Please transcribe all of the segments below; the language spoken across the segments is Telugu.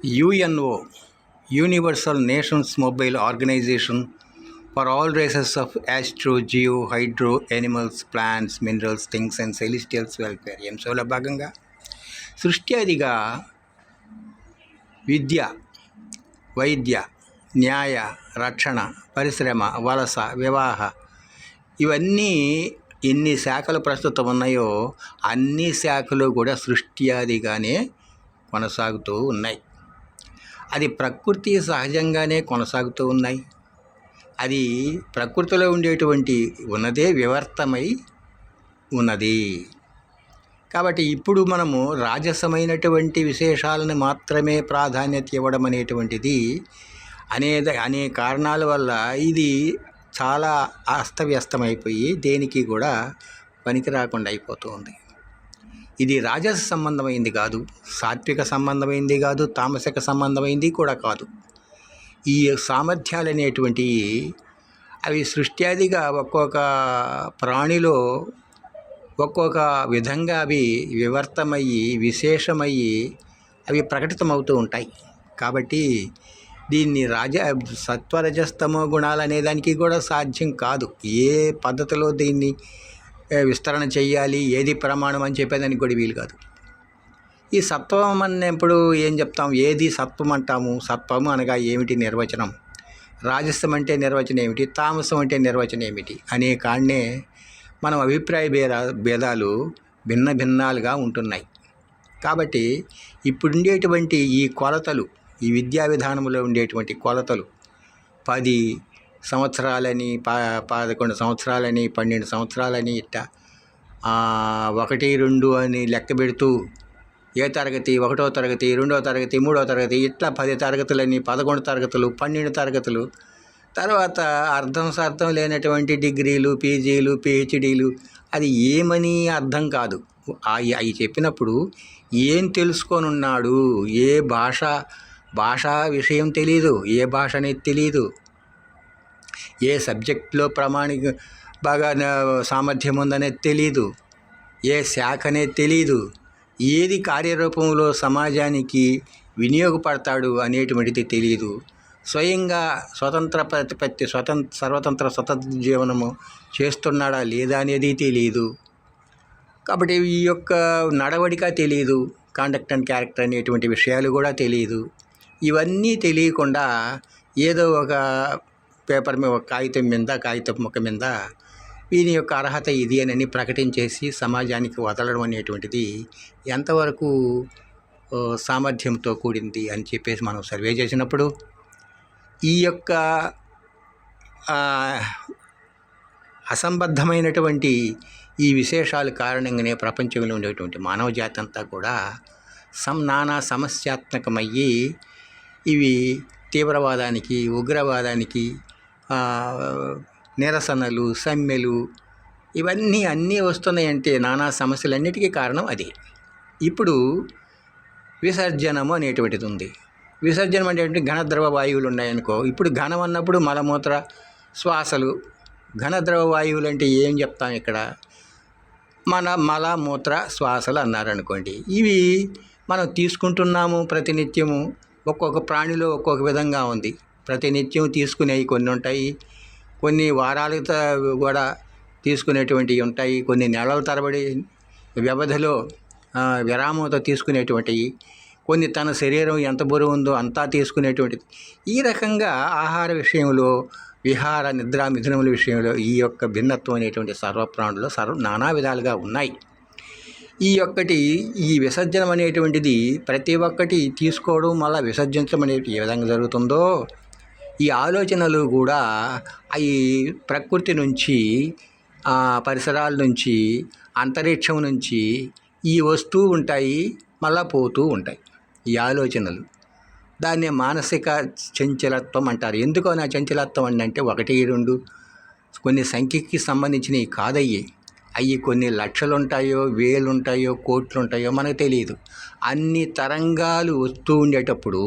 UNO Universal Nations Mobile Organization for all races of astro, geo, hydro, animals, plants, minerals, things and celestials welfare. ఎంసోలో భాగంగా సృష్ట్యాదిగా విద్య, వైద్య, న్యాయ, రక్షణ, పరిశ్రమ, వలస, వివాహ ఇవన్నీ ఎన్ని శాఖలు ప్రస్తుతం ఉన్నాయో అన్ని శాఖలు కూడా సృష్ట్యాదిగానే కొనసాగుతూ ఉన్నాయి. అది ప్రకృతి సహజంగానే కొనసాగుతూ ఉన్నాయి. అది ప్రకృతిలో ఉండేటువంటి ఉన్నదే వివర్తమై ఉన్నది. కాబట్టి ఇప్పుడు మనము రాజసమైనటువంటి విశేషాలను మాత్రమే ప్రాధాన్యత ఇవ్వడం అనేటువంటిది అనే కారణాల వల్ల ఇది చాలా అస్తవ్యస్తమైపోయి దేనికి కూడా పనికి రాకుండా అయిపోతూ ఉంది. ఇది రాజస సంబంధమైంది కాదు, సాత్విక సంబంధమైంది కాదు, తామసిక సంబంధమైంది కూడా కాదు. ఈ సామర్థ్యాలు అనేటువంటివి అవి సృష్ట్యాదిగా ఒక్కొక్క ప్రాణిలో ఒక్కొక్క విధంగా అవి వివర్తమయ్యి విశేషమయ్యి అవి ప్రకటితమవుతూ ఉంటాయి. కాబట్టి దీన్ని సత్వరజస్తమో గుణాలు అనేదానికి కూడా సాధ్యం కాదు. ఏ పద్ధతిలో దీన్ని విస్తరణ చెయ్యాలి, ఏది ప్రమాణం అని చెప్పేదానికి కూడా వీలు కాదు. ఈ సత్వం అన్నప్పుడు ఏం చెప్తాం, ఏది సత్వం అంటాము, సత్వము అనగా ఏమిటి నిర్వచనం, రాజసం అంటే నిర్వచనం ఏమిటి, తామసం అంటే నిర్వచనం ఏమిటి అనే కాడనే మనం అభిప్రాయ భేదాలు భిన్న భిన్నాలుగా ఉంటున్నాయి. కాబట్టి ఇప్పుడుండేటువంటి ఈ కొలతలు, ఈ విద్యా విధానంలో ఉండేటువంటి కొలతలు 10 సంవత్సరాలని 11 సంవత్సరాలని 12 సంవత్సరాలని ఇట్ట 1, 2 అని లెక్క పెడుతూ ఏ తరగతి 1వ తరగతి 2వ తరగతి 3వ తరగతి ఇట్లా 10 తరగతులని 11 తరగతులు 12 తరగతులు తర్వాత అర్థం సార్థం లేనటువంటి డిగ్రీలు, పీజీలు, పిహెచ్డీలు అది ఏమని అర్థం కాదు. అవి చెప్పినప్పుడు ఏం తెలుసుకొని ఉన్నాడు, ఏ భాషా విషయం తెలీదు, ఏ భాష అనేది తెలీదు, ఏ సబ్జెక్ట్లో బాగా సామర్థ్యం ఉందనేది తెలీదు, ఏ శాఖ అనేది తెలీదు, ఏది కార్యరూపంలో సమాజానికి వినియోగపడతాడు అనేటువంటిది తెలియదు, స్వయంగా స్వతంత్ర ప్రతిపత్తి సర్వతంత్ర స్వతంత్ర జీవనము చేస్తున్నాడా లేదా అనేది తెలియదు. కాబట్టి ఈ యొక్క నడవడిక తెలియదు, కాండక్ట్ అండ్ క్యారెక్టర్ అనేటువంటి విషయాలు కూడా తెలియదు. ఇవన్నీ తెలియకుండా ఏదో ఒక పేపర్ మీద, ఒక కాగితం ముక్క మీద వీని యొక్క అర్హత ఇది అని ప్రకటించేసి సమాజానికి వదలడం అనేటువంటిది ఎంతవరకు సామర్థ్యంతో కూడింది అని చెప్పేసి మనం సర్వే చేసినప్పుడు ఈ యొక్క అసంబద్ధమైనటువంటి ఈ విశేషాల కారణంగానే ప్రపంచంలో ఉండేటువంటి మానవ జాతి అంతా కూడా నానా సమస్యాత్మకమయ్యి ఇవి తీవ్రవాదానికి, ఉగ్రవాదానికి, నిరసనలు, సమ్మెలు ఇవన్నీ అన్నీ వస్తున్నాయంటే నానా సమస్యలన్నిటికీ కారణం అదే. ఇప్పుడు విసర్జనము అనేటువంటిది ఉంది. విసర్జనం అంటే ఘనద్రవ వాయువులు ఉన్నాయనుకో. ఇప్పుడు ఘనం అన్నప్పుడు మలమూత్ర శ్వాసలు. ఘనద్రవ వాయువులు అంటే ఏం చెప్తాం ఇక్కడ, మలమూత్ర శ్వాసలు అన్నారనుకోండి. ఇవి మనం తీసుకుంటున్నాము ప్రతినిత్యము. ఒక్కొక్క ప్రాణిలో ఒక్కొక్క విధంగా ఉంది. ప్రతినిత్యం తీసుకునేవి కొన్ని ఉంటాయి, కొన్ని వారాలతో కూడా తీసుకునేటువంటివి ఉంటాయి, కొన్ని నెలల తరబడి వ్యవధిలో విరామంతో తీసుకునేటువంటివి, కొన్ని తన శరీరం ఎంత బరువు ఉందో అంతా తీసుకునేటువంటిది. ఈ రకంగా ఆహార విషయంలో, విహార నిద్ర మిథునముల విషయంలో ఈ యొక్క భిన్నత్వం అనేటువంటి సర్వప్రాణులు నానా విధాలుగా ఉన్నాయి. ఈ విసర్జనం అనేటువంటిది ప్రతి ఒక్కటి తీసుకోవడం మళ్ళీ విసర్జించడం అనేది ఏ విధంగా జరుగుతుందో ఈ ఆలోచనలు కూడా అవి ప్రకృతి నుంచి, పరిసరాల నుంచి, అంతరిక్షం నుంచి ఈ వస్తూ ఉంటాయి, మళ్ళా పోతూ ఉంటాయి ఈ ఆలోచనలు. దాన్ని మానసిక చంచలత్వం అంటారు. ఎందుకో నా చంచలత్వం అంటే 1, 2 కొన్ని సంఖ్యకి సంబంధించినవి కాదయ్యి. అవి కొన్ని లక్షలు ఉంటాయో, వేలు ఉంటాయో, కోట్లు ఉంటాయో మనకు తెలియదు. అన్ని తరంగాలు వస్తూ ఉండేటప్పుడు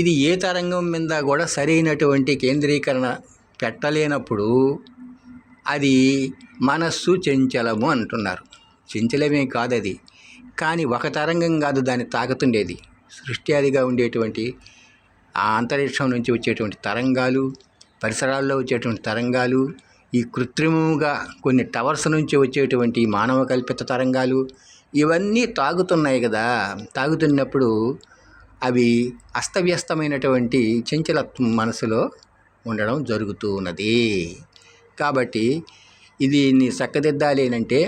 ఇది ఏ తరంగం మీద కూడా సరైనటువంటి కేంద్రీకరణ పెట్టలేనప్పుడు అది మనస్సు చంచలము అంటున్నారు. చంచలమే కాదు అది, కానీ ఒక తరంగం కాదు దాన్ని తాకుతుండేది. సృష్ట్యాదిగా ఉండేటువంటి ఆ అంతరిక్షం నుంచి వచ్చేటువంటి తరంగాలు, పరిసరాల్లో వచ్చేటువంటి తరంగాలు, ఈ కృత్రిమంగా కొన్ని టవర్స్ నుంచి వచ్చేటువంటి మానవ కల్పిత తరంగాలు, ఇవన్నీ తాగుతున్నాయి కదా. తాగుతున్నప్పుడు అవి అస్తవ్యస్తమైనటువంటి చంచలత్వం మనసులో ఉండడం జరుగుతూ ఉన్నది. కాబట్టి దీన్ని చక్కదిద్దాలి అంటే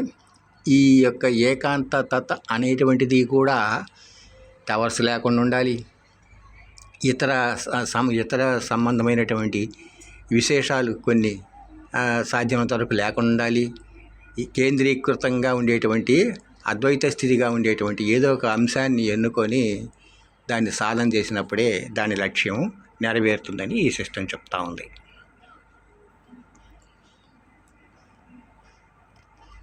ఈ యొక్క ఏకాంతత అనేటువంటిది కూడా టవర్స్ లేకుండా ఉండాలి. ఇతర సంబంధమైనటువంటి విశేషాలు కొన్ని సాధ్యమైనంత వరకు లేకుండా ఉండాలి. ఈ కేంద్రీకృతంగా ఉండేటువంటి అద్వైత స్థితిగా ఉండేటువంటి ఏదో ఒక అంశాన్ని ఎన్నుకొని దాన్ని సాధన చేసినప్పుడే దాని లక్ష్యం నెరవేరుతుందని ఈ సిస్టమ్ చెప్తా ఉంది.